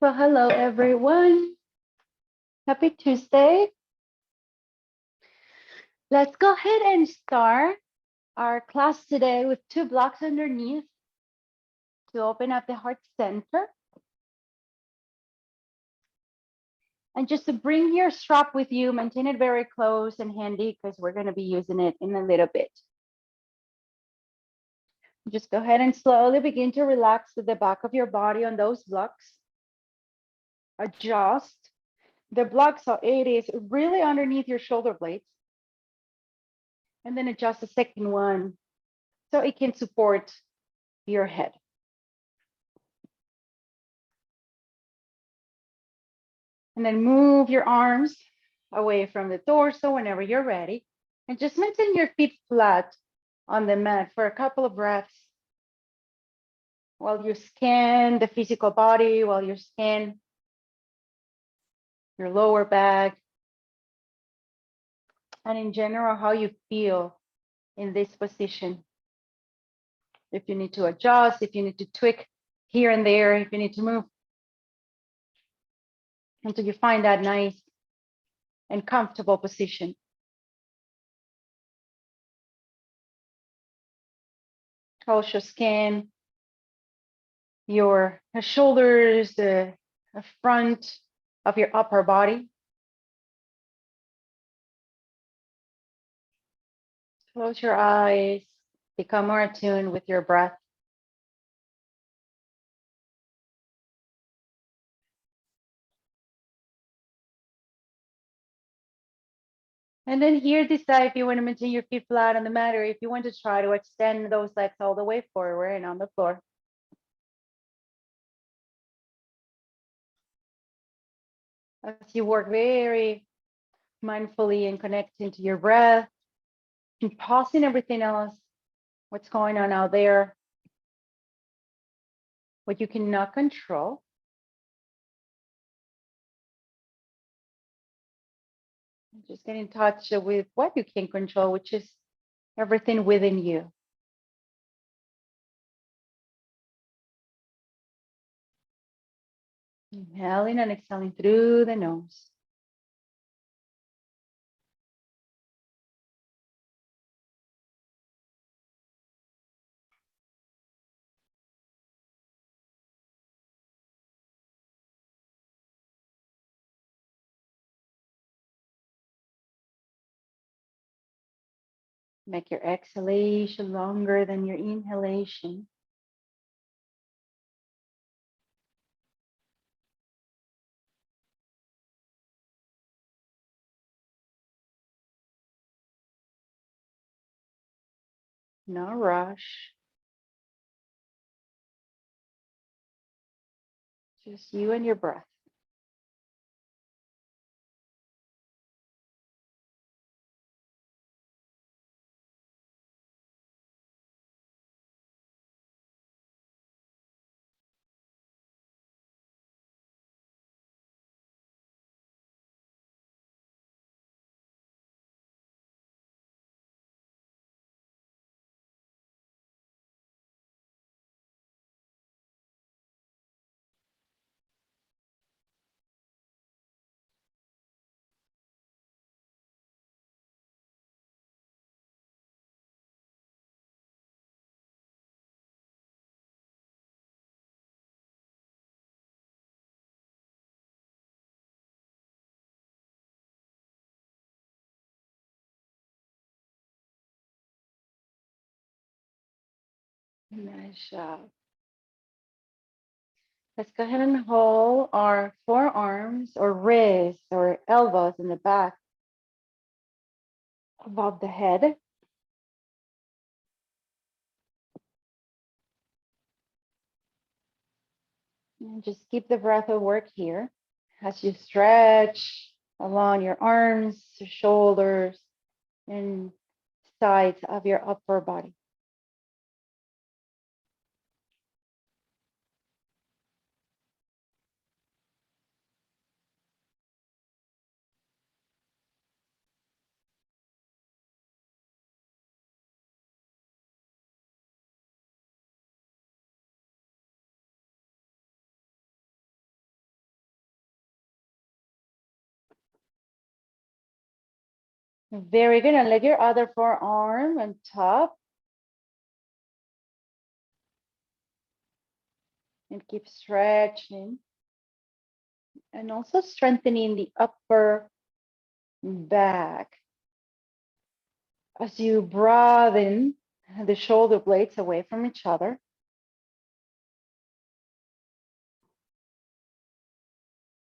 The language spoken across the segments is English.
Well, hello everyone. Happy Tuesday. Let's go ahead and start our class today with 2 blocks underneath to open up the heart center. And just to bring your strap with you, maintain it very close and handy because we're going to be using it in a little bit. Just go ahead and slowly begin to relax the back of your body on those blocks. Adjust the block so it is really underneath your shoulder blades. And then adjust the second one so it can support your head. And then move your arms away from the torso whenever you're ready. And just maintain your feet flat on the mat for a couple of breaths while you scan the physical body, while you scan your lower back, and in general, how you feel in this position. If you need to adjust, if you need to tweak here and there, if you need to move until you find that nice and comfortable position. Also scan your shoulders, the front of your upper body. Close your eyes, become more attuned with your breath. And then here, decide if you want to maintain your feet flat on the mat or if you want to try to extend those legs all the way forward and on the floor. As you work very mindfully and connecting to your breath and pausing everything else, what's going on out there, what you cannot control. Just get in touch with what you can control, which is everything within you. Inhaling and exhaling through the nose. Make your exhalation longer than your inhalation. No rush. Just you and your breath. Nice job. Let's go ahead and hold our forearms or wrists or elbows in the back above the head. And just keep the breath at work here as you stretch along your arms, shoulders, and sides of your upper body. Very good. And let your other forearm on top. And keep stretching. And also strengthening the upper back. As you broaden the shoulder blades away from each other.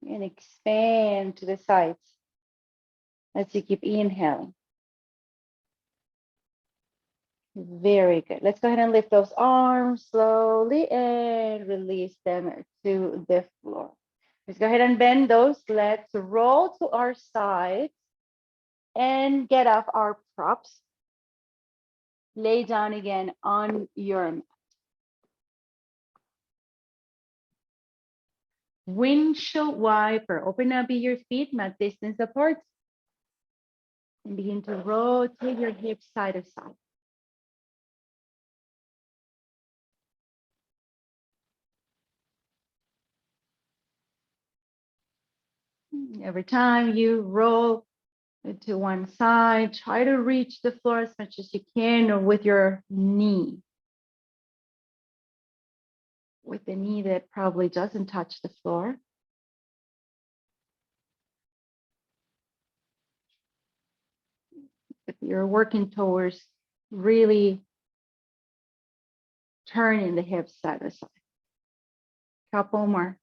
And expand to the sides as you keep inhaling. Very good. Let's go ahead and lift those arms slowly and release them to the floor. Let's go ahead and bend those. Let's roll to our sides and get off our props. Lay down again on your mat. Windshield wiper. Open up your feet, mat distance apart. And begin to rotate your hips side to side. Every time you roll to one side, try to reach the floor as much as you can, or with your knee. With the knee that probably doesn't touch the floor. If you're working towards really turning the hips side to side. Couple more.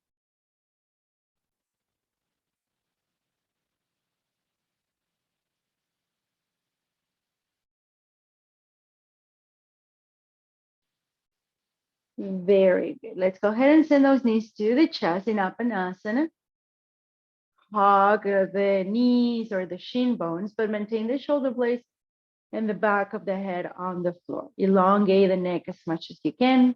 Very good. Let's go ahead and send those knees to the chest in Apanasana. Hug the knees or the shin bones, but maintain the shoulder blades and the back of the head on the floor. Elongate the neck as much as you can.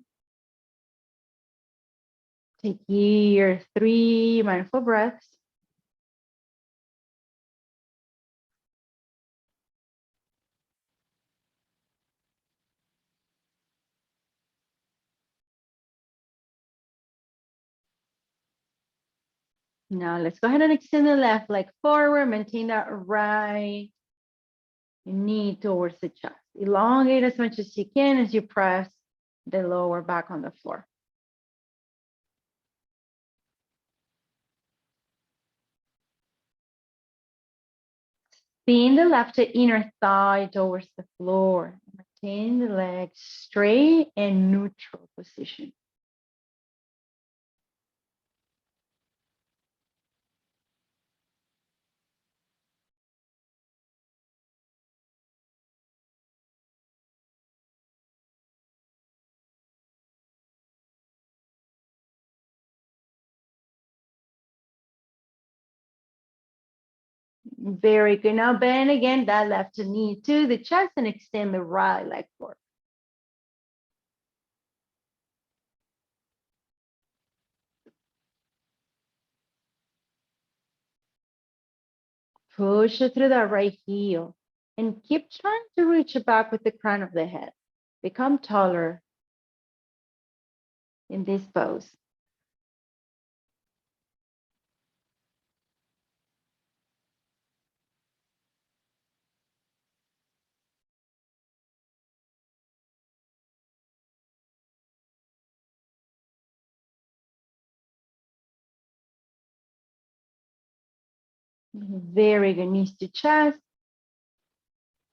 Take your 3 mindful breaths. Now let's go ahead and extend the left leg forward. Maintain that right knee towards the chest. Elongate as much as you can as you press the lower back on the floor. Spin the left inner thigh towards the floor. Maintain the leg straight and neutral position. Very good. Now bend again that left knee to the chest and extend the right leg forward. Push it through that right heel and keep trying to reach it back with the crown of the head. Become taller in this pose. Very good. Knees to chest.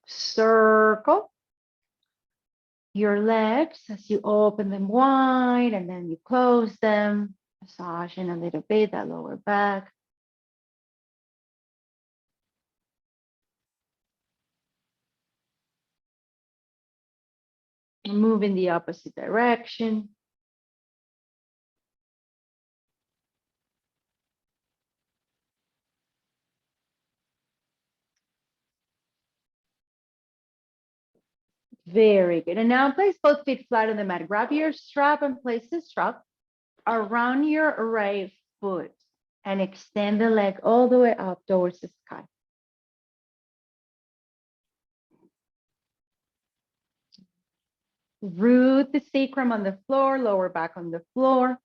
Circle your legs as you open them wide and then you close them. Massaging a little bit that lower back. Move in the opposite direction. Very good. And now place both feet flat on the mat. Grab your strap and place the strap around your right foot and extend the leg all the way up towards the sky. Root the sacrum on the floor, lower back on the floor.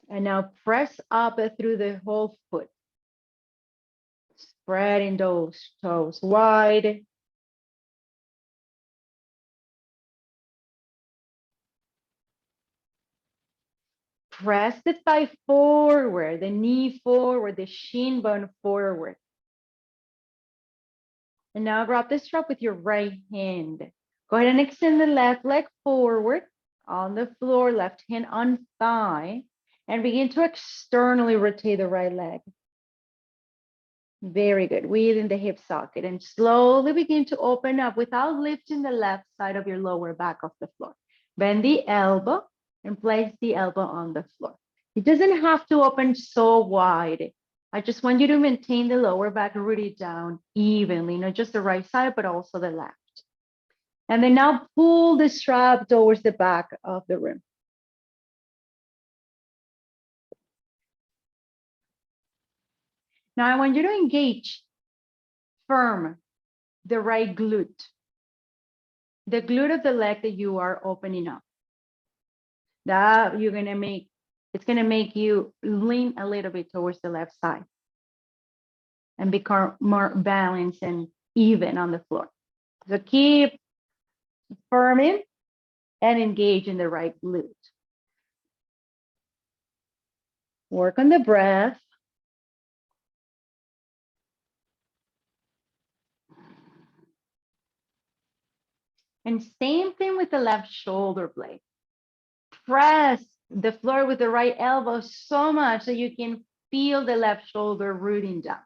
And now press up through the whole foot. Spreading those toes wide. Press the thigh forward, the knee forward, the shin bone forward. And now grab the strap with your right hand. Go ahead and extend the left leg forward on the floor, left hand on thigh, and begin to externally rotate the right leg. Very good. Within the hip socket and slowly begin to open up without lifting the left side of your lower back off the floor. Bend the elbow and place the elbow on the floor. It doesn't have to open so wide. I just want you to maintain the lower back rooted down evenly, not just the right side, but also the left. And then now pull the strap towards the back of the room. Now I want you to engage firm the right glute, the glute of the leg that you are opening up. That it's gonna make you lean a little bit towards the left side and become more balanced and even on the floor. So keep firming and engage in the right glute. Work on the breath. And same thing with the left shoulder blade. Press the floor with the right elbow so much that you can feel the left shoulder rooting down.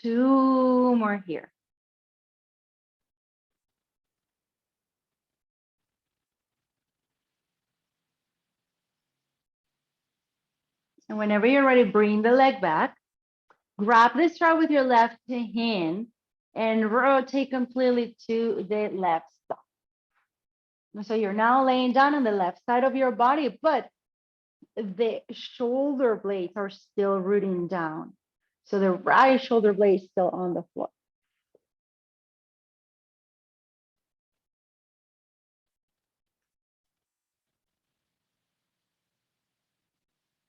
Two more here. And whenever you're ready, bring the leg back. Grab the strap with your left hand and rotate completely to the left side. So you're now laying down on the left side of your body, but the shoulder blades are still rooting down. So the right shoulder blade is still on the floor.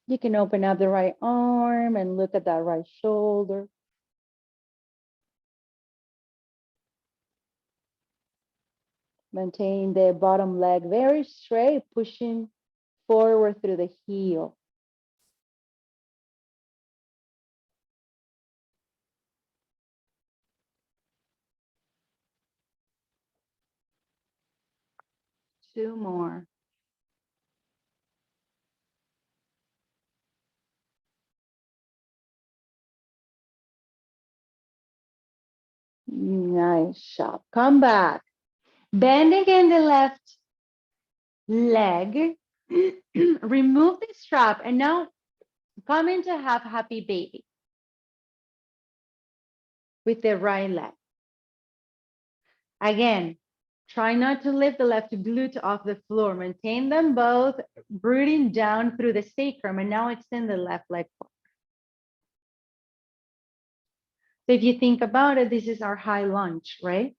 You can open up the right arm and look at that right shoulder. Maintain the bottom leg very straight, pushing forward through the heel. Two more. Nice job. Come back. Bend again the left leg. Remove the strap and now come into half happy baby with the right leg. Again, try not to lift the left glute off the floor. Maintain them both, rooting down through the sacrum, and now extend the left leg forward. So if you think about it, this is our high lunge, right?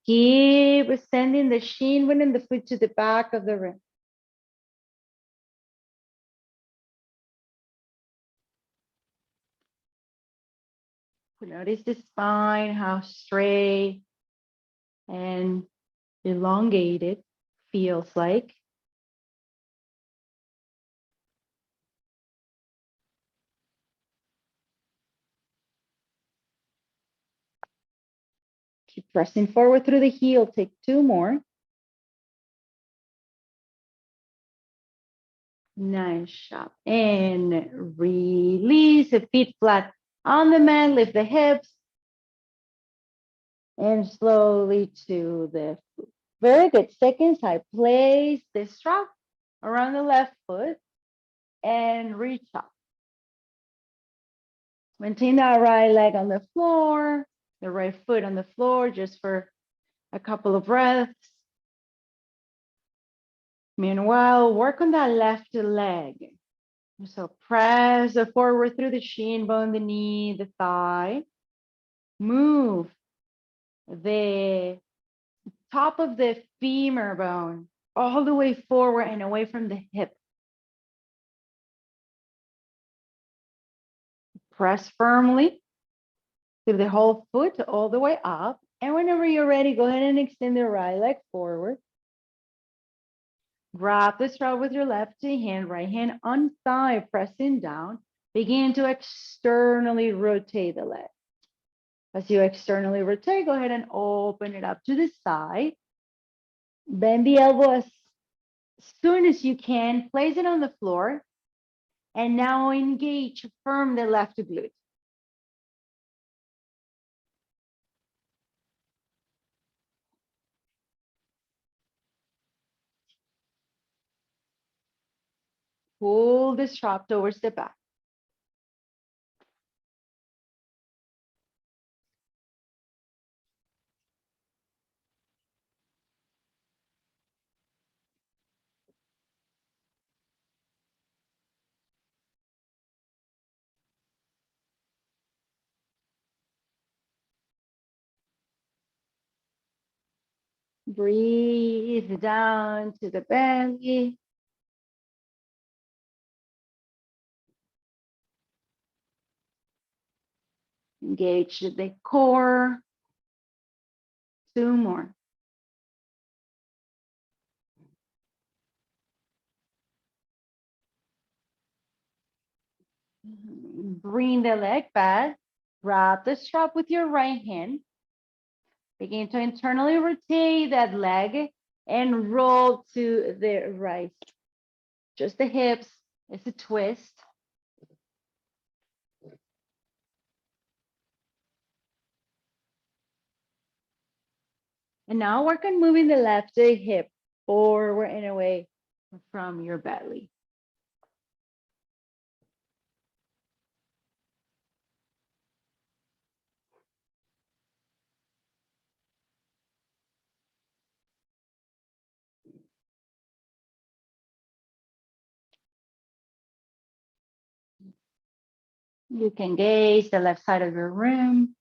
Keep sending the shin bone and the foot to the back of the rim. Notice the spine, how straight and elongated feels like. Keep pressing forward through the heel. Take 2 more. Nice job. And release the feet flat on the mat. Lift the hips. And slowly to the foot. Very good. Second side. Place the strap around the left foot and reach up. Maintain that right leg on the floor, the right foot on the floor just for a couple of breaths. Meanwhile, work on that left leg. So press forward through the shin bone, the knee, the thigh. Move the top of the femur bone all the way forward and away from the hip. Press firmly through the whole foot all the way up. And whenever you're ready, go ahead and extend the right leg forward. Grab the strap with your left hand, right hand on thigh, pressing down. Begin to externally rotate the leg. As you externally rotate, go ahead and open it up to the side. Bend the elbow as soon as you can. Place it on the floor. And now engage firm the left glute. Pull the strap towards the back. Breathe down to the belly. Engage the core. 2 more. Bring the leg back. Grab the strap with your right hand. Begin to internally rotate that leg and roll to the right. Just the hips. It's a twist. And now work on moving the left hip forward and away from your belly. You can gaze the left side of your room.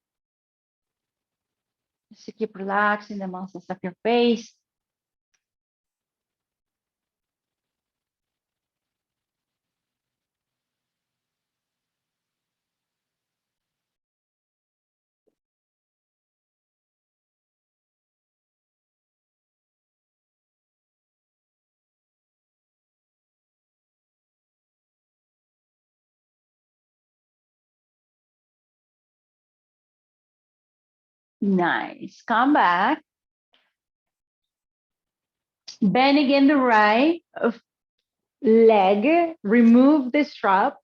Just to keep relaxing the muscles of your face. Nice. Come back. Bend again the right leg. Remove the strap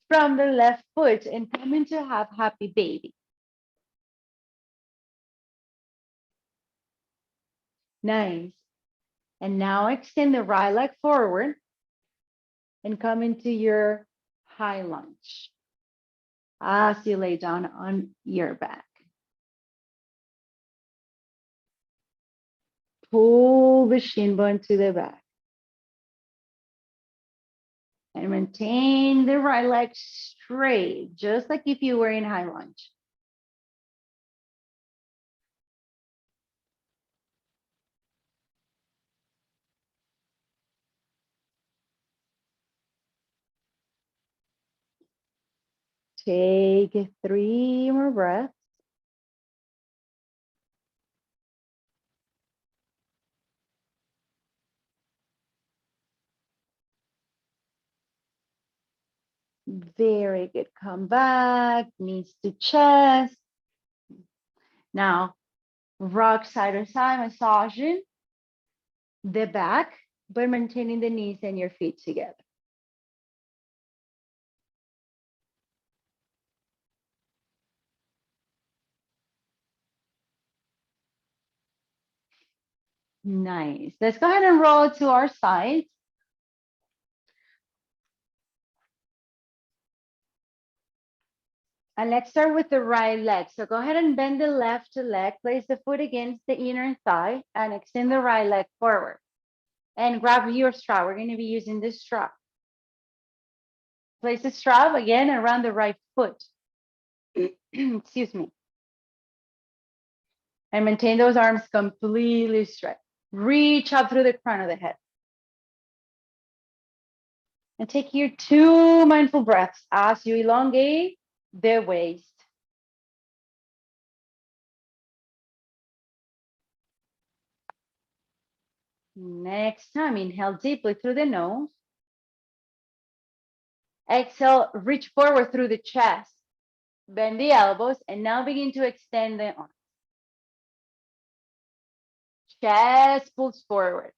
from the left foot and come into half happy baby. Nice. And now extend the right leg forward and come into your high lunge as you lay down on your back. Pull the shin bone to the back. And maintain the right leg straight, just like if you were in high lunge. Take 3 more breaths. Very good. Come back, knees to chest. Now, rock side to side, massaging the back, but maintaining the knees and your feet together. Nice. Let's go ahead and roll to our side. And let's start with the right leg. So go ahead and bend the left leg, place the foot against the inner thigh and extend the right leg forward. And grab your strap. We're going to be using this strap. Place the strap again around the right foot. Excuse me. And maintain those arms completely straight. Reach up through the crown of the head. And take your 2 mindful breaths as you elongate the waist. Next time, inhale deeply through the nose. Exhale, reach forward through the chest. Bend the elbows and now begin to extend the arms. Chest pulls forward.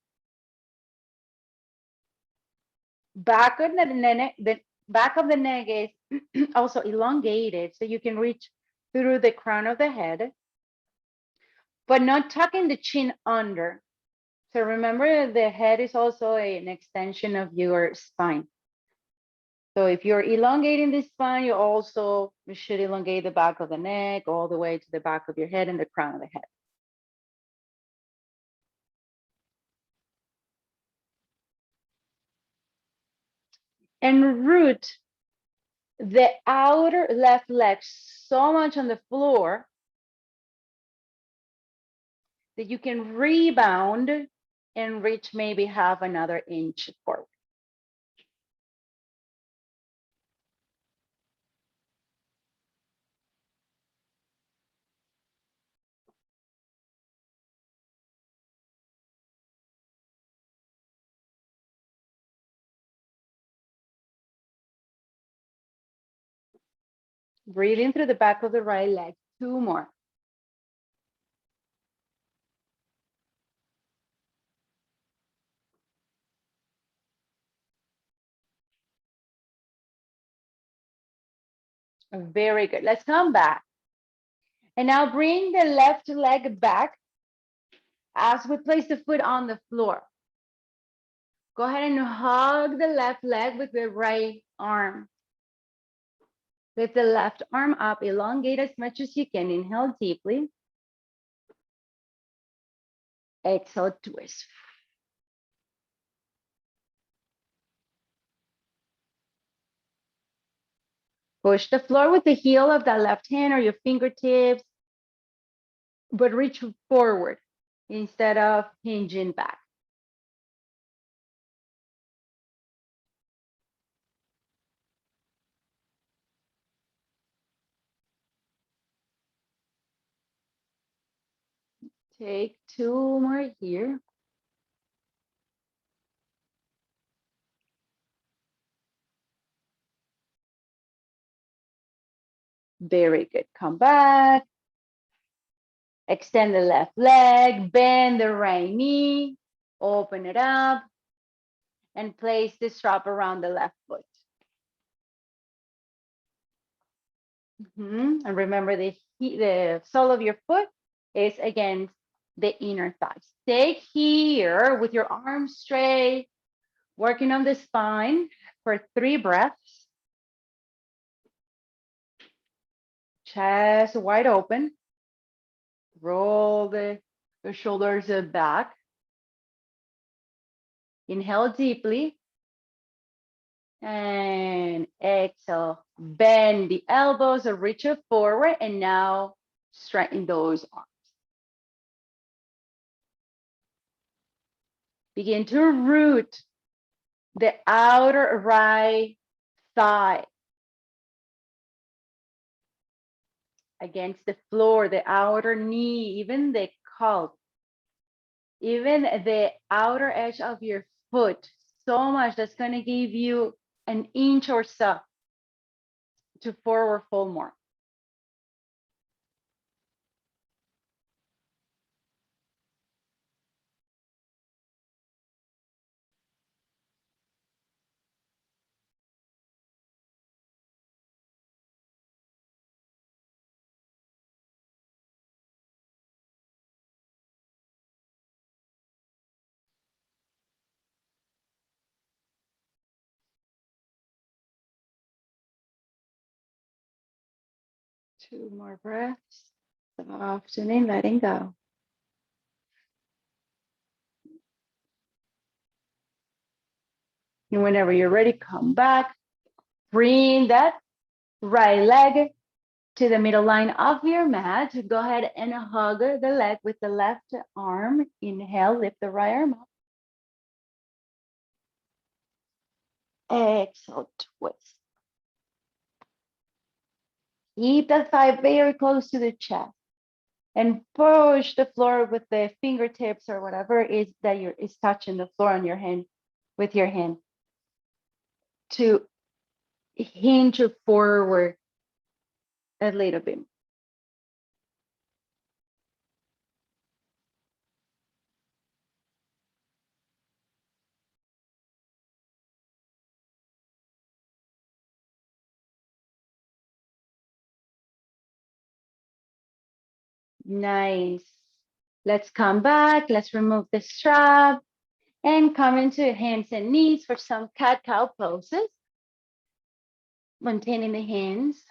Back of the back of the neck is also elongated, so you can reach through the crown of the head, but not tucking the chin under. So remember, the head is also an extension of your spine. So if you're elongating the spine, you also should elongate the back of the neck all the way to the back of your head and the crown of the head. And root the outer left leg so much on the floor that you can rebound and reach maybe half another inch forward. Breathe in through the back of the right leg. 2 more. Very good. Let's come back. And now bring the left leg back as we place the foot on the floor. Go ahead and hug the left leg with the right arm. Lift the left arm up, elongate as much as you can. Inhale deeply. Exhale, twist. Push the floor with the heel of the left hand or your fingertips, but reach forward instead of hinging back. Take 2 more here. Very good. Come back. Extend the left leg, bend the right knee, open it up, and place the strap around the left foot. And remember, the sole of your foot is against the inner thighs. Stay here with your arms straight, working on the spine for 3 breaths. Chest wide open. Roll the shoulders back. Inhale deeply. And exhale. Bend the elbows or reach it forward. And now straighten those arms. Begin to root the outer right thigh against the floor, the outer knee, even the calf, even the outer edge of your foot. So much that's going to give you an inch or so to forward fold more. Two more breaths. Softening, letting go. And whenever you're ready, come back. Bring that right leg to the middle line of your mat. Go ahead and hug the leg with the left arm. Inhale, lift the right arm up. Exhale, twist. Keep that thigh very close to the chest. And push the floor with the fingertips or whatever is that is touching the floor on your hand with your hand to hinge forward a little bit. Nice. Let's come back. Let's remove the strap and come into hands and knees for some cat-cow poses. Maintaining the hands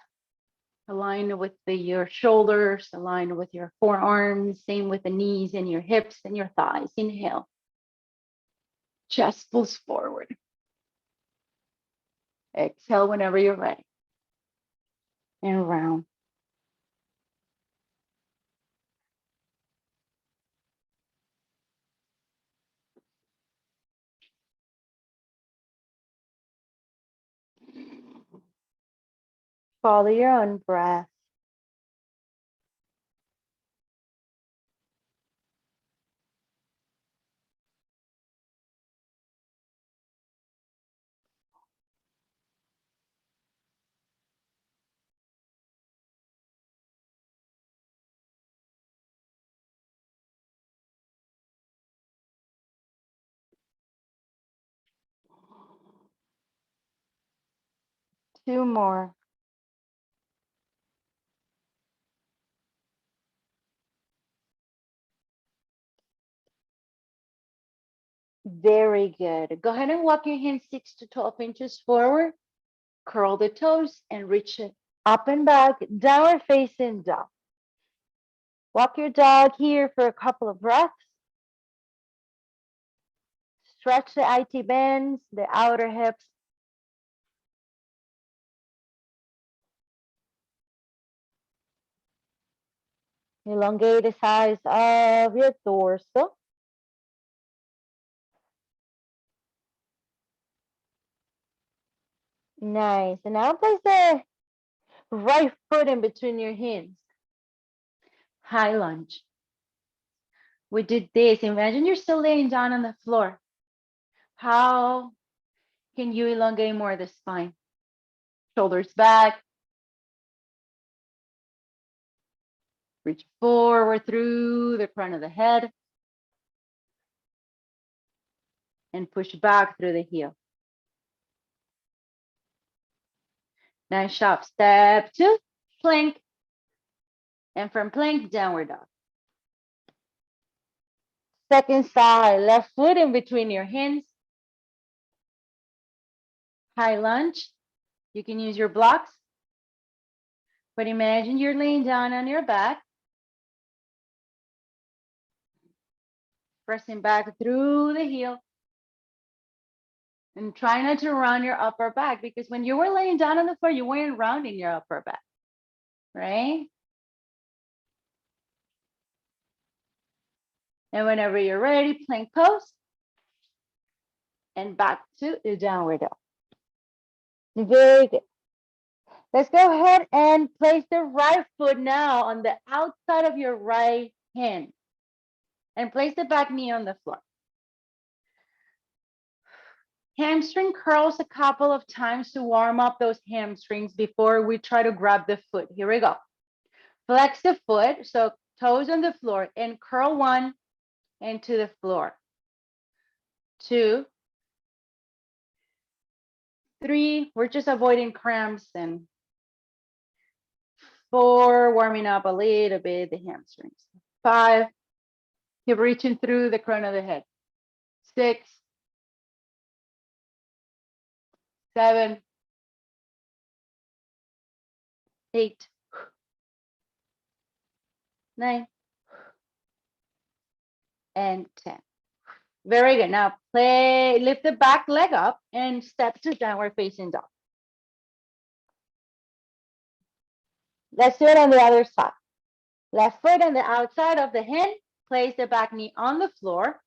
aligned with your shoulders, aligned with your forearms, same with the knees and your hips and your thighs. Inhale. Chest pulls forward. Exhale whenever you're ready. And round. Follow your own breath. Two more. Very good. Go ahead and walk your hands 6 to 12 inches forward. Curl the toes and reach it up and back, downward facing dog. Walk your dog here for a couple of breaths. Stretch the IT bands, the outer hips. Elongate the size of your torso. Nice. And now place the right foot in between your hands. High lunge. We did this. Imagine you're still laying down on the floor. How can you elongate more the spine? Shoulders back. Reach forward through the crown of the head. And push back through the heel. Nice job. Step 2, plank. And from plank, downward dog. Second side, left foot in between your hands. High lunge. You can use your blocks. But imagine you're laying down on your back. Pressing back through the heel. And try not to round your upper back, because when you were laying down on the floor, you weren't rounding your upper back, right? And whenever you're ready, plank pose. And back to the downward dog. Very good. Let's go ahead and place the right foot now on the outside of your right hand. And place the back knee on the floor. Hamstring curls a couple of times to warm up those hamstrings before we try to grab the foot. Here we go. Flex the foot, so toes on the floor, and curl one into the floor. 2, 3, we're just avoiding cramps, and 4, warming up a little bit the hamstrings. 5, keep reaching through the crown of the head. 6, 7, 8, 9, and 10. Very good. Now lift the back leg up and step to downward facing dog. Let's do it on the other side. Left foot on the outside of the hand, place the back knee on the floor.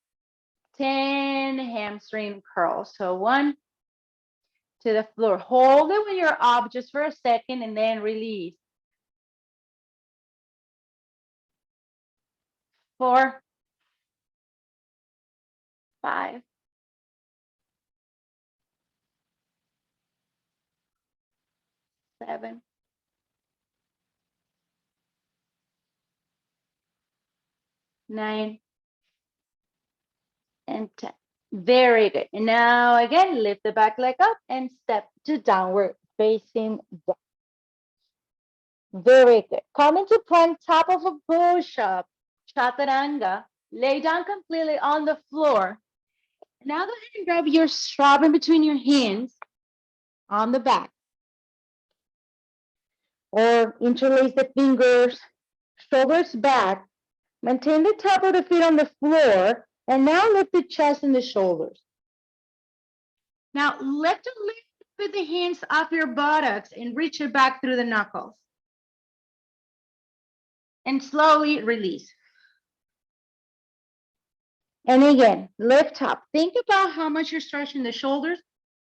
10 hamstring curls. So 1 to the floor. Hold it when you're up just for a second and then release. 4, 5, 7, 9, and 10. Very good. And now again, lift the back leg up and step to downward facing dog. Very good. Come into plank, top of a push-up, chaturanga. Lay down completely on the floor. Now go ahead and grab your strap in between your hands on the back. Or interlace the fingers, shoulders back. Maintain the top of the feet on the floor. And now lift the chest and the shoulders. Now lift with the hands off your buttocks and reach it back through the knuckles. And slowly release. And again, lift up. Think about how much you're stretching the shoulders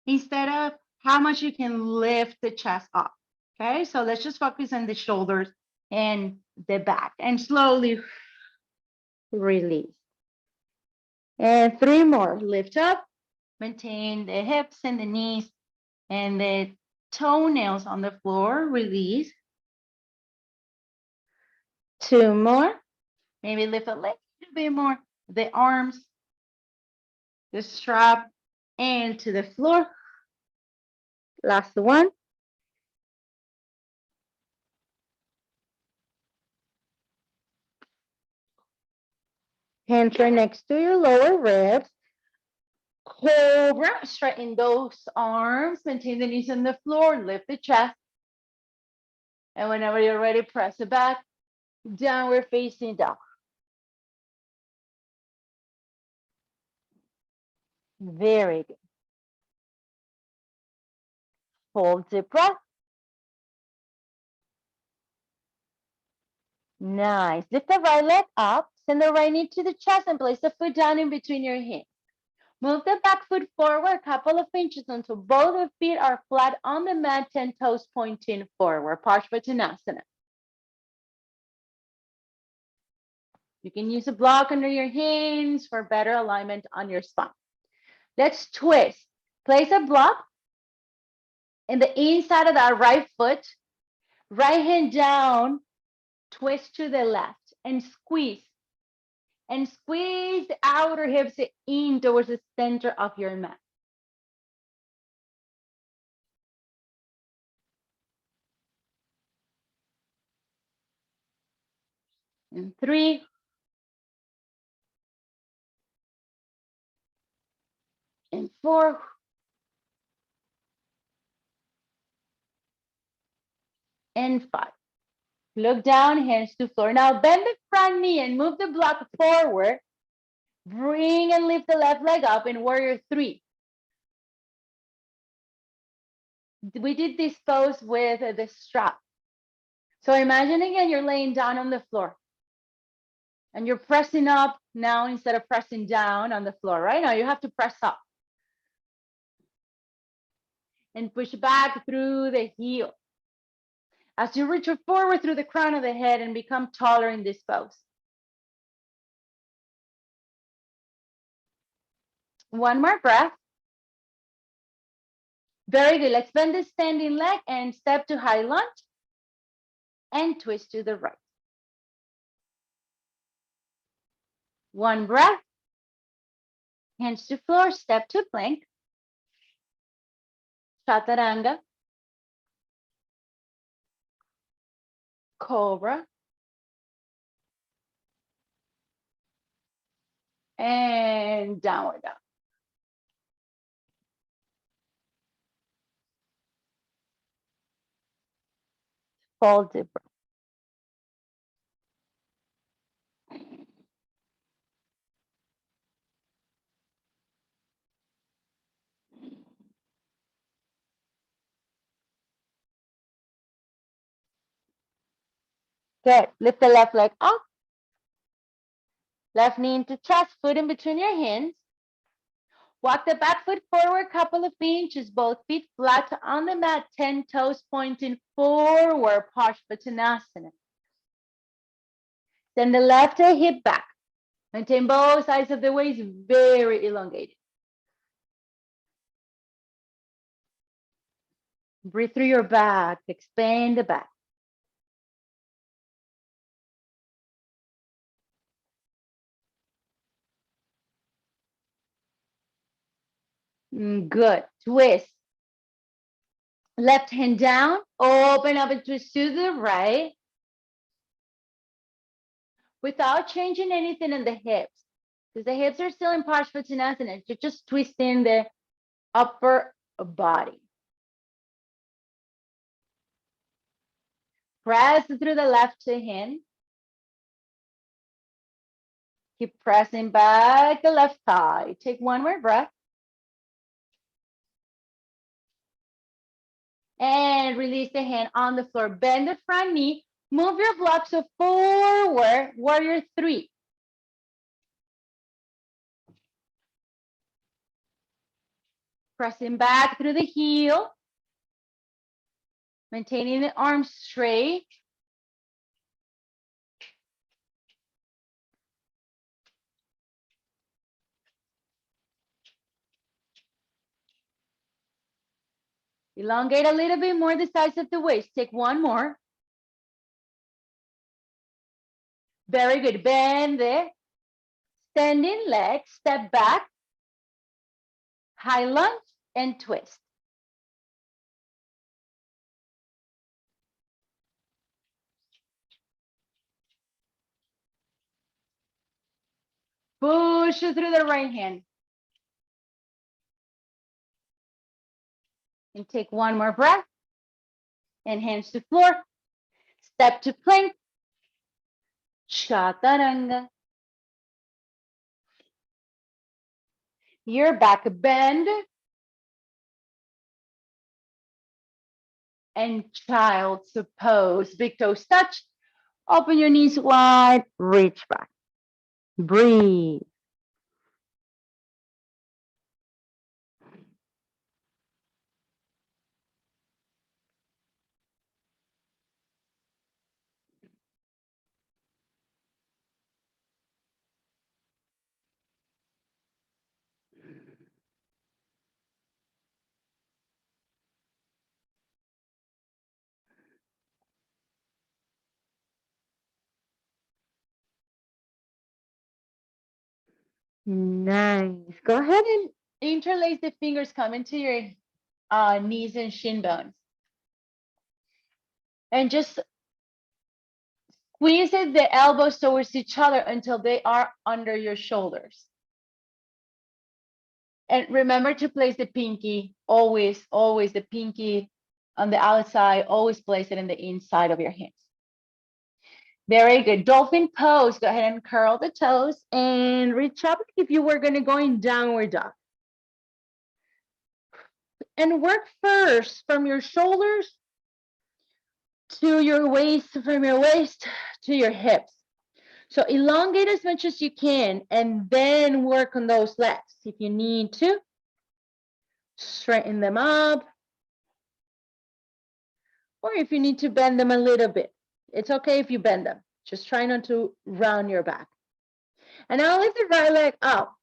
instead of how much you can lift the chest up. Okay, so let's just focus on the shoulders and the back and slowly release. And 3 more. Lift up, maintain the hips and the knees and the toenails on the floor. Release. 2 more. Maybe lift a little bit more. The arms, the strap, and to the floor. Last one. Hands right next to your lower ribs. Cobra, straighten those arms, maintain the knees on the floor, lift the chest. And whenever you're ready, press it back, downward facing dog. Very good. Hold the breath. Nice. Lift the right leg up, send the right knee to the chest and place the foot down in between your hands. Move the back foot forward a couple of inches until both of feet are flat on the mat, 10 toes pointing forward. Parsvottanasana. You can use a block under your hands for better alignment on your spine. Let's twist. Place a block in the inside of that right foot. Right hand down, twist to the left and squeeze. And squeeze the outer hips in towards the center of your mat. And 3, and 4. And 5. Look down, hands to floor. Now bend the front knee and move the block forward. Bring and lift the left leg up in warrior 3. We did this pose with the strap. So imagine again, you're laying down on the floor. And you're pressing up now instead of pressing down on the floor. Right now, you have to press up. And push back through the heel. As you reach forward through the crown of the head and become taller in this pose. One more breath. Very good. Let's bend the standing leg and step to high lunge and twist to the right. One breath. Hands to floor, step to plank. Chaturanga. Cobra. And downward dog. Fold deep breath. Good. Lift the left leg up. Left knee into chest, foot in between your hands. Walk the back foot forward, couple of inches, both feet flat on the mat, 10 toes pointing forward, Parsvottanasana. Then the left hip back. Maintain both sides of the waist very elongated. Breathe through your back, expand the back. Good. Twist. Left hand down, open up and twist to the right. Without changing anything in the hips. Because the hips are still in Parsvottanasana. You're just twisting the upper body. Press through the left hand. Keep pressing back the left thigh. Take one more breath. And release the hand on the floor. Bend the front knee. Move your blocks forward, warrior 3. Pressing back through the heel. Maintaining the arms straight. Elongate a little bit more the size of the waist. Take one more. Very good. Bend the standing leg. Step back. High lunge and twist. Push through the right hand. And take one more breath. And hands to floor. Step to plank. Chaturanga. Your back bend. And child's pose. Big toes touch. Open your knees wide. Reach back. Breathe. Nice. Go ahead and interlace the fingers, come into your knees and shin bones. And just squeeze the elbows towards each other until they are under your shoulders. And remember to place the pinky, always, always the pinky on the outside, always place it in the inside of your hands. Very good. Dolphin pose. Go ahead and curl the toes and reach up if you were going to go in downward dog. And work first from your shoulders to your waist, from your waist to your hips. So elongate as much as you can and then work on those legs. If you need to, straighten them up. Or if you need to bend them a little bit, it's okay if you bend them. Just try not to round your back. And now lift the right leg up.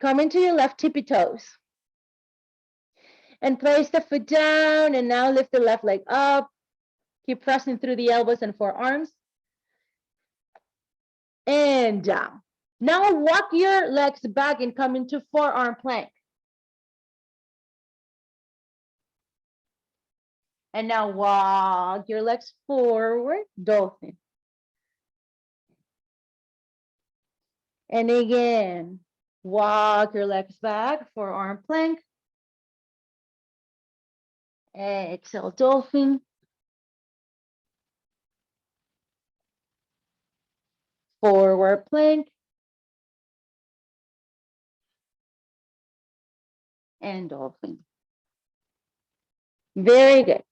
Come into your left tippy toes. And place the foot down and now lift the left leg up. Keep pressing through the elbows and forearms. And down. Now walk your legs back and come into forearm plank. And now walk your legs forward, dolphin. And again, walk your legs back, forearm plank. Exhale, dolphin. Forward plank. And dolphin. Very good.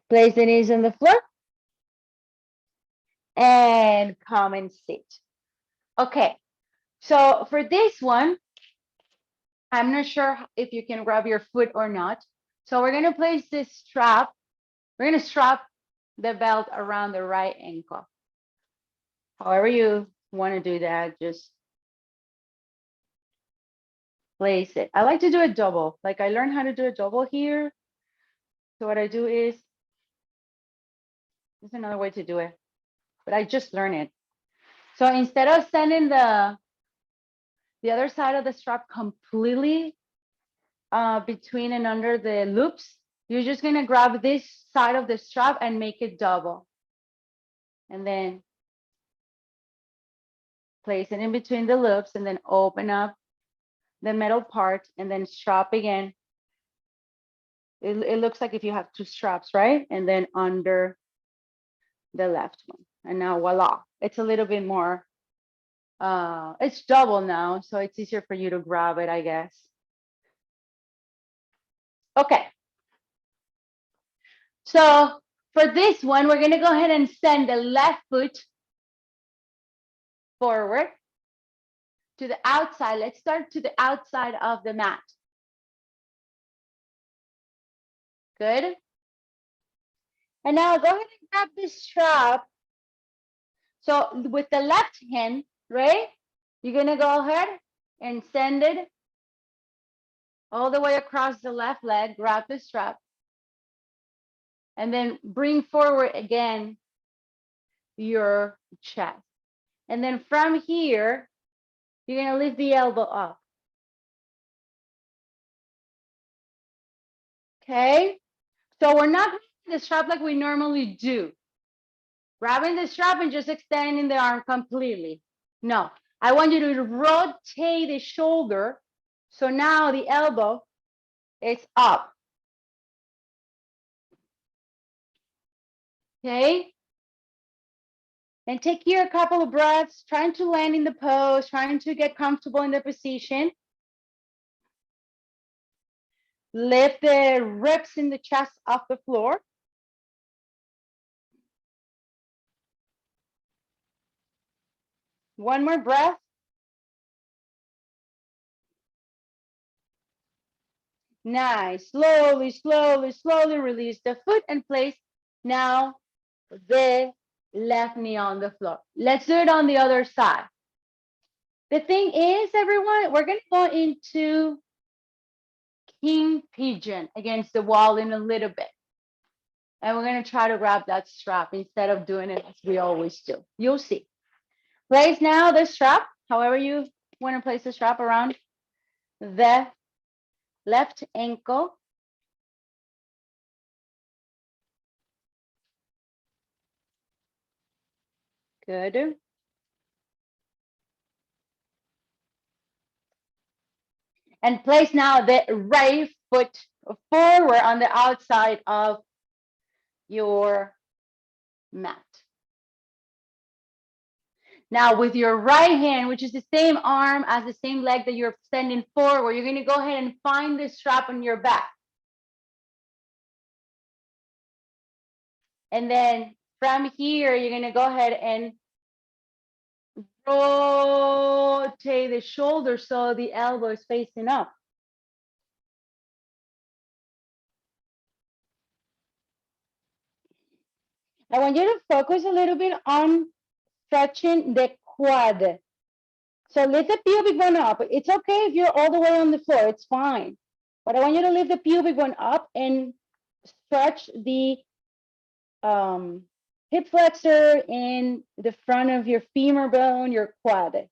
Place the knees on the floor. And come and sit. Okay, so for this one, I'm not sure if you can grab your foot or not. So we're gonna place this strap. We're gonna strap the belt around the right ankle. However you wanna do that, just place it. I like to do a double. Like I learned how to do a double here. So what I do is, there's another way to do it, but I just learned it. So instead of sending the other side of the strap completely between and under the loops, you're just gonna grab this side of the strap and make it double. And then place it in between the loops and then open up the metal part and then strap again. It looks like if you have two straps, right? And then under the left one. And now voila, it's a little bit more, it's double now, so it's easier for you to grab it, I guess. Okay. So for this one, we're gonna go ahead and send the left foot forward to the outside. Let's start to the outside of the mat. Good. And now go ahead and grab this strap. So with the left hand, right? You're gonna go ahead and send it all the way across the left leg, grab the strap, and then bring forward again your chest. And then from here, you're gonna lift the elbow up. Okay? So we're not grabbing the strap like we normally do. Grabbing the strap and just extending the arm completely. No, I want you to rotate the shoulder. So now the elbow is up. Okay? And take here a couple of breaths, trying to land in the pose, trying to get comfortable in the position. Lift the ribs in the chest off the floor. One more breath. Nice. Slowly, slowly, slowly release the foot and place now the left knee on the floor. Let's do it on the other side. The thing is, everyone, we're going to go into king pigeon against the wall in a little bit. And we're going to try to grab that strap instead of doing it as we always do. You'll see. Place now the strap, however you want to place the strap around the left ankle. Good. And place now the right foot forward on the outside of your mat. Now with your right hand, which is the same arm as the same leg that you're extending forward, you're going to go ahead and find the strap on your back. And then from here, you're going to go ahead and rotate the shoulder so the elbow is facing up. I want you to focus a little bit on stretching the quad. So lift the pubic bone up. It's okay if you're all the way on the floor, it's fine. But I want you to lift the pubic bone up and stretch the hip flexor in the front of your femur bone, your quad.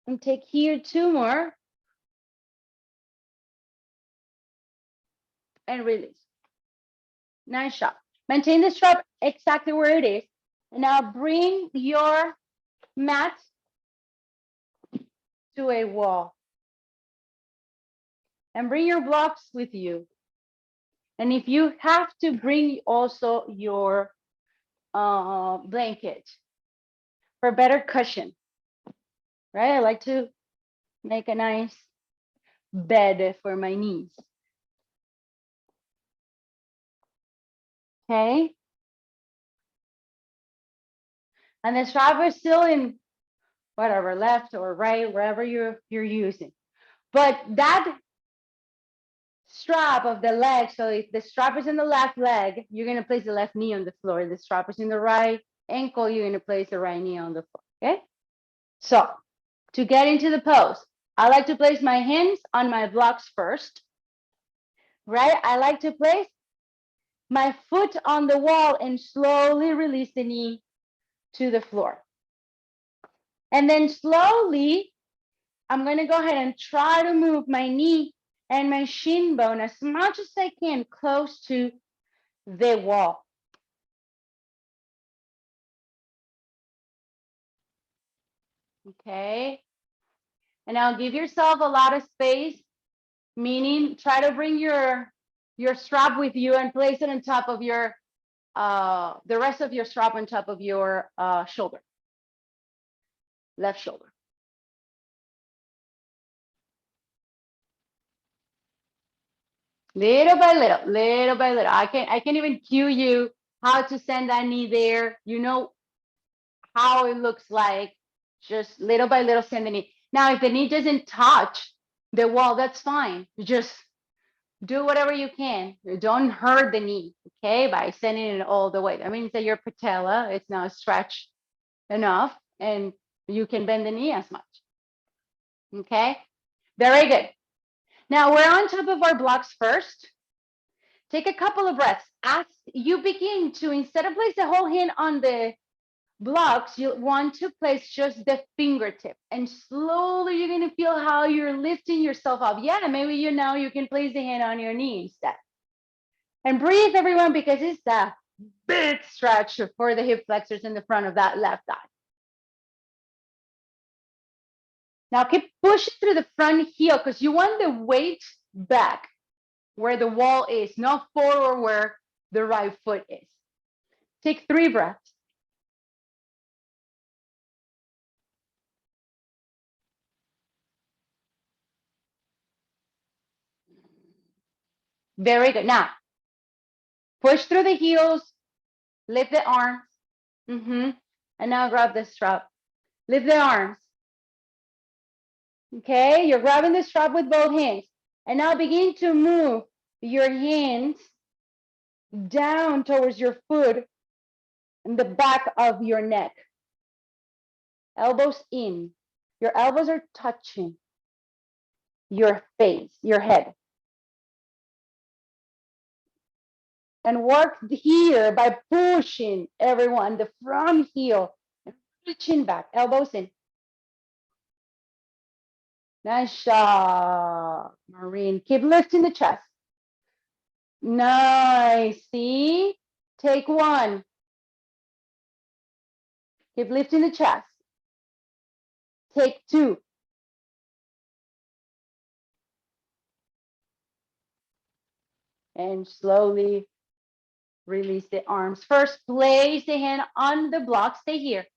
And take here 2 more. And release. Nice shot. Maintain the strap exactly where it is. And now bring your mat to a wall. And bring your blocks with you. And if you have to, bring also your blanket for better cushion. Right? I like to make a nice bed for my knees. Okay. And the strap is still in whatever, left or right, wherever you're using. But that strap of the leg, so if the strap is in the left leg, you're going to place the left knee on the floor. If the strap is in the right ankle, you're going to place the right knee on the floor. Okay. So to get into the pose, I like to place my hands on my blocks first. Right? I like to place my foot on the wall and slowly release the knee to the floor. And then slowly, I'm going to go ahead and try to move my knee and my shin bone as much as I can close to the wall. Okay. And now give yourself a lot of space, meaning try to bring your strap with you and place it on top of your, the rest of your strap on top of your shoulder, left shoulder. Little by little, little by little. I can't even cue you how to send that knee there. You know how it looks like. Just little by little send the knee. Now, if the knee doesn't touch the wall, that's fine. Just do whatever you can. Don't hurt the knee, okay, by sending it all the way. That means that your patella is now stretched enough and you can bend the knee as much. Okay, very good. Now we're on top of our blocks first. Take a couple of breaths. As you begin to, instead of place the whole hand on the blocks, you want to place just the fingertip, and slowly you're going to feel how you're lifting yourself up. Yeah, maybe you can place the hand on your knee instead. And breathe, everyone, because it's a big stretch for the hip flexors in the front of that left thigh. Now keep pushing through the front heel because you want the weight back where the wall is, not forward where the right foot is. Take 3 breaths. Very good. Now, push through the heels, lift the arms. And now grab the strap. Lift the arms. Okay, you're grabbing the strap with both hands. And now begin to move your hands down towards your foot and the back of your neck. Elbows in. Your elbows are touching your face, your head. And work here by pushing everyone, the front heel, reaching back, elbows in. Nice job, Maureen. Keep lifting the chest. Nice. See? Take 1. Keep lifting the chest. Take 2. And slowly release the arms. First, place the hand on the block. Stay here.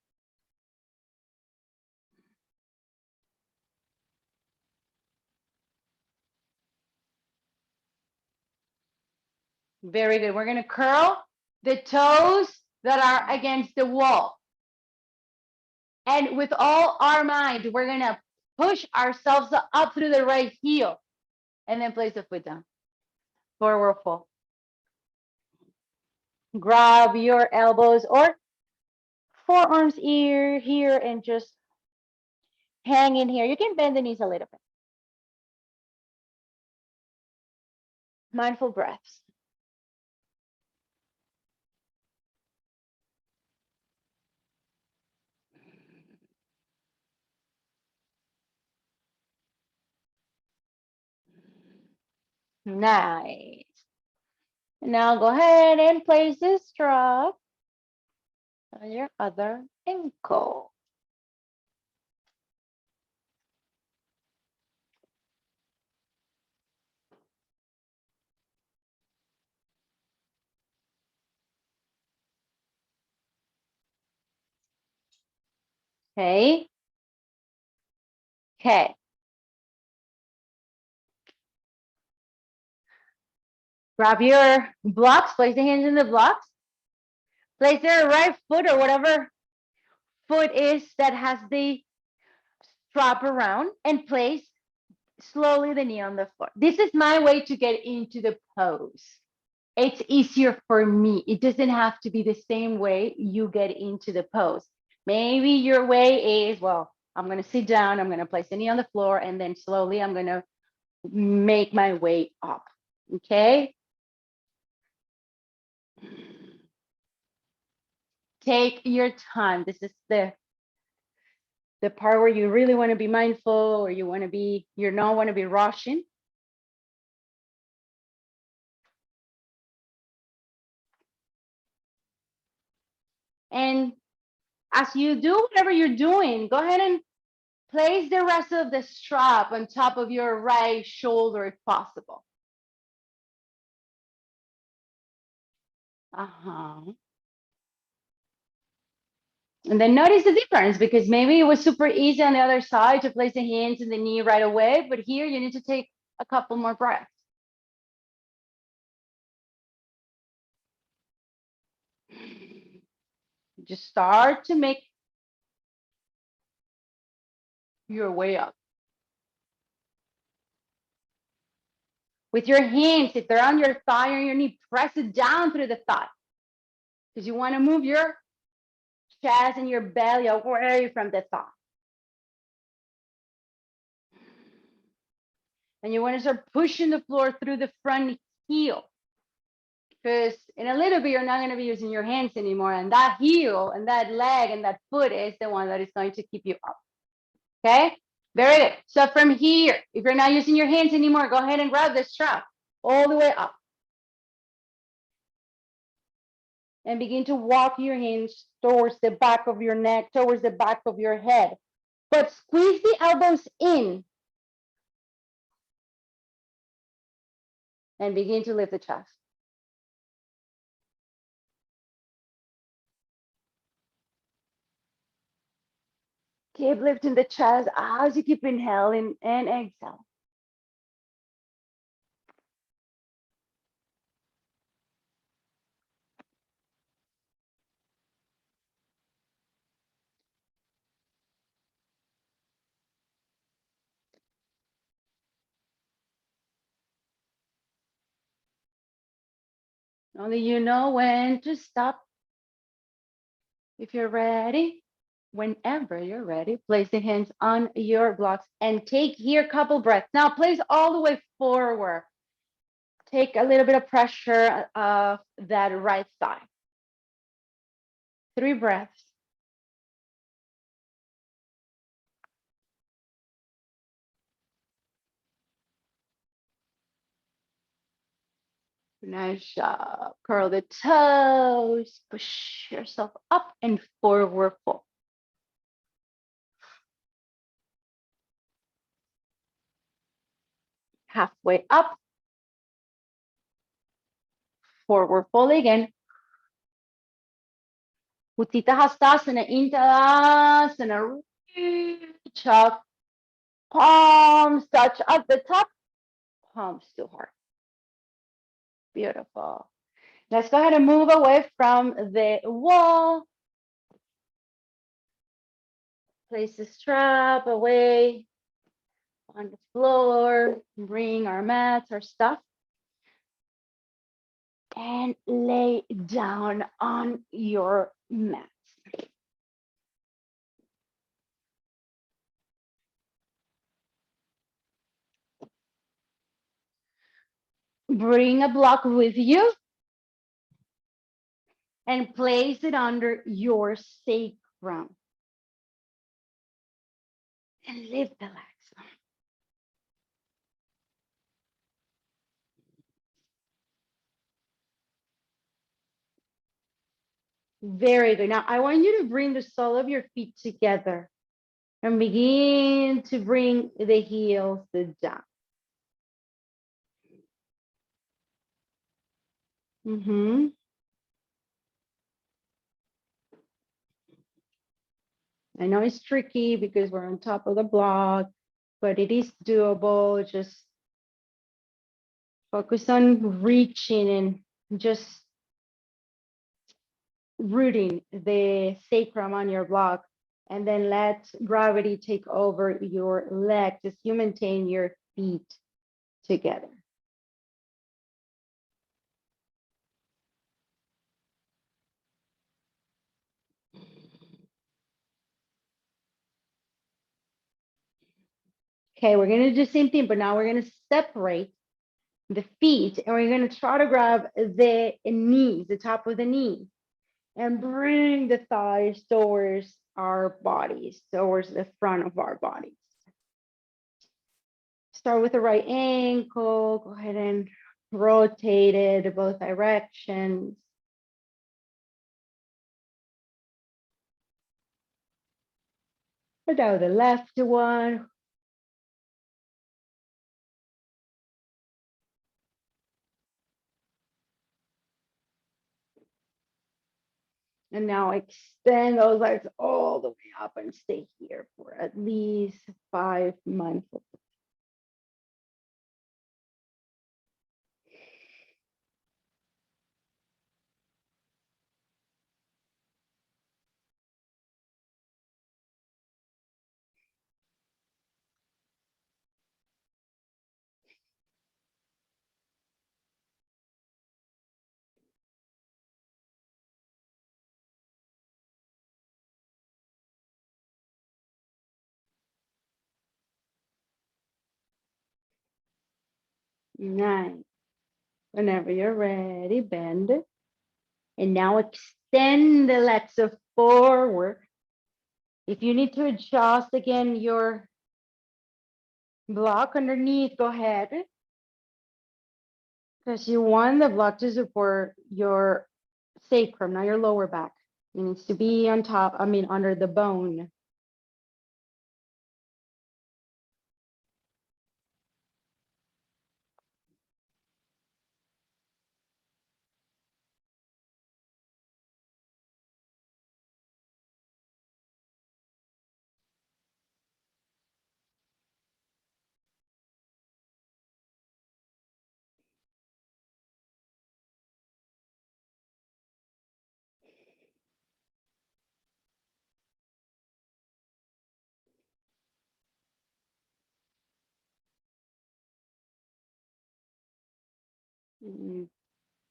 Very good. We're going to curl the toes that are against the wall. And with all our mind, we're going to push ourselves up through the right heel and then place the foot down. Forward fold. Grab your elbows or forearms here and just hang in here. You can bend the knees a little bit. Mindful breaths. Nice. Now go ahead and place this strap on your other ankle. Okay. Okay. Grab your blocks, place the hands in the blocks. Place your right foot or whatever foot is that has the strap around and place slowly the knee on the floor. This is my way to get into the pose. It's easier for me. It doesn't have to be the same way you get into the pose. Maybe your way is, well, I'm going to sit down, I'm going to place the knee on the floor, and then slowly I'm going to make my way up. Okay? Take your time. This is the part where you really want to be mindful, or you don't want to be rushing. And as you do whatever you're doing, go ahead and place the rest of the strap on top of your right shoulder if possible. And then notice the difference, because maybe it was super easy on the other side to place the hands and the knee right away, but here you need to take a couple more breaths. Just start to make your way up. With your hands, if they're on your thigh or your knee, press it down through the thigh, because you want to move your chest and your belly away from the thigh. And you want to start pushing the floor through the front heel, because in a little bit, you're not going to be using your hands anymore. And that heel and that leg and that foot is the one that is going to keep you up. Okay, very good. So from here, if you're not using your hands anymore, go ahead and grab the strap all the way up. And begin to walk your hands towards the back of your neck, towards the back of your head. But squeeze the elbows in. And begin to lift the chest. Keep lifting the chest as you keep inhaling and exhaling. Only you know when to stop. If you're ready, whenever you're ready, place the hands on your blocks and take here a couple breaths. Now place all the way forward. Take a little bit of pressure of that right thigh. 3 breaths. Nice job. Curl the toes, push yourself up and forward fold. halfway up, forward fold again. Utthita Hastasana into Tadasana. Reach up, palms touch at the top, palms to heart. Beautiful. Let's go ahead and move away from the wall. Place the strap away on the floor. Bring our mats, our stuff. And lay down on your mat. Bring a block with you and place it under your sacrum. And lift the legs. Very good. Now I want you to bring the sole of your feet together and begin to bring the heels down. I know it's tricky because we're on top of the block, but it is doable. Just focus on reaching and just rooting the sacrum on your block, and then let gravity take over your leg. Just you maintain your feet together. Okay, we're gonna do the same thing, but now we're gonna separate the feet and we're gonna try to grab the knees, the top of the knee, and bring the thighs towards our bodies, towards the front of our bodies. Start with the right ankle, go ahead and rotate it both directions. Now the left one. And now extend those legs all the way up and stay here for at least 5 months. Nice. Whenever you're ready, bend. And now extend the legs forward. If you need to adjust again your block underneath, go ahead. Because you want the block to support your sacrum, not your lower back. It needs to be on top, under the bone.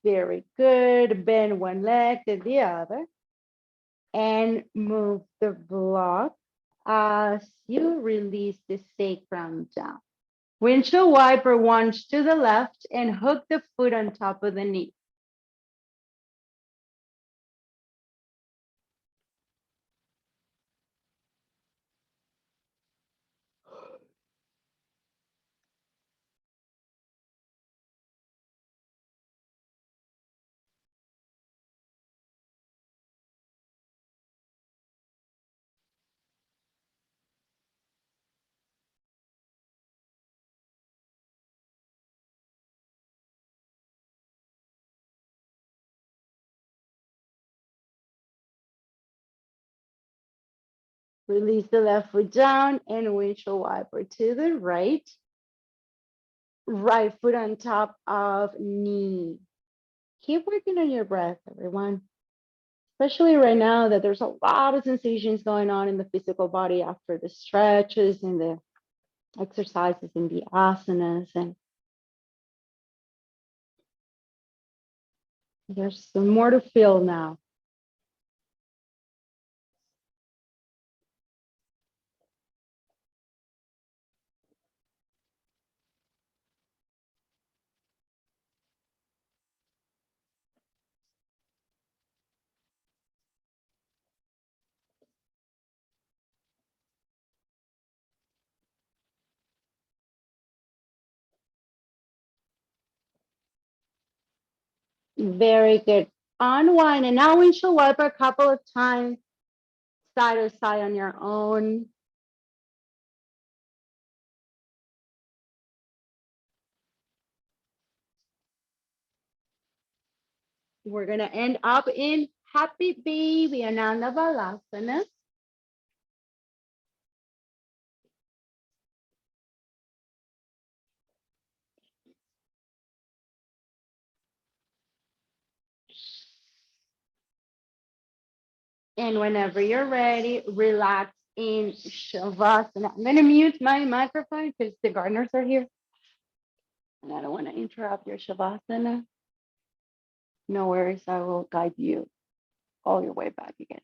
Very good. Bend one leg to the other and move the block as you release the sacrum down. Windshield wiper once to the left and hook the foot on top of the knee. Release the left foot down and windshield wiper to the right. Right foot on top of knee. Keep working on your breath, everyone. Especially right now that there's a lot of sensations going on in the physical body after the stretches and the exercises in the asanas. And there's some more to feel now. Very good. Unwind. And now windshield wiper a couple of times, side to side on your own. We're going to end up in happy baby, Ananda Balasana. And whenever you're ready, relax in Shavasana. I'm going to mute my microphone because the gardeners are here. And I don't want to interrupt your Shavasana. No worries, I will guide you all your way back again.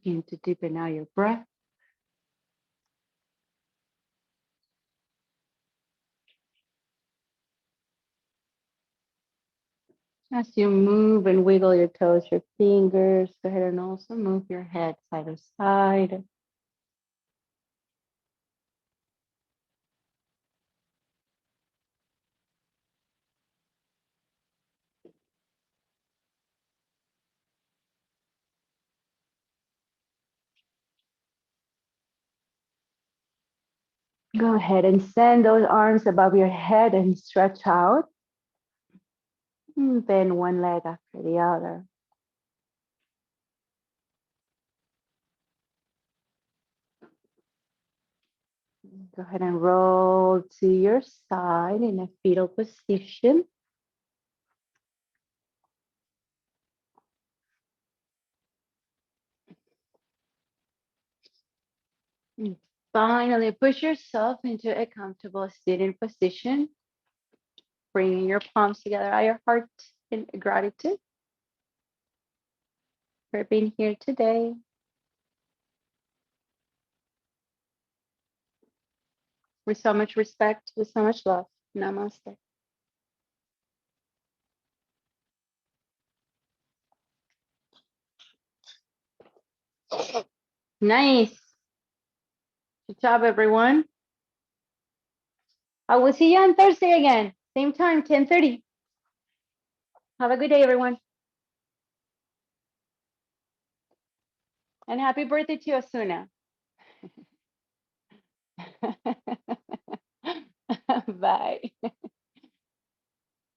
Begin to deepen out your breath. As you move and wiggle your toes, your fingers, go ahead and also move your head side to side. Go ahead and send those arms above your head and stretch out. Bend one leg after the other. Go ahead and roll to your side in a fetal position. Finally, push yourself into a comfortable sitting position, bringing your palms together at your heart in gratitude for being here today. With so much respect, with so much love. Namaste. Nice. Good job, everyone. I will see you on Thursday again. Same time, 10:30. Have a good day, everyone. And happy birthday to Asuna. Bye.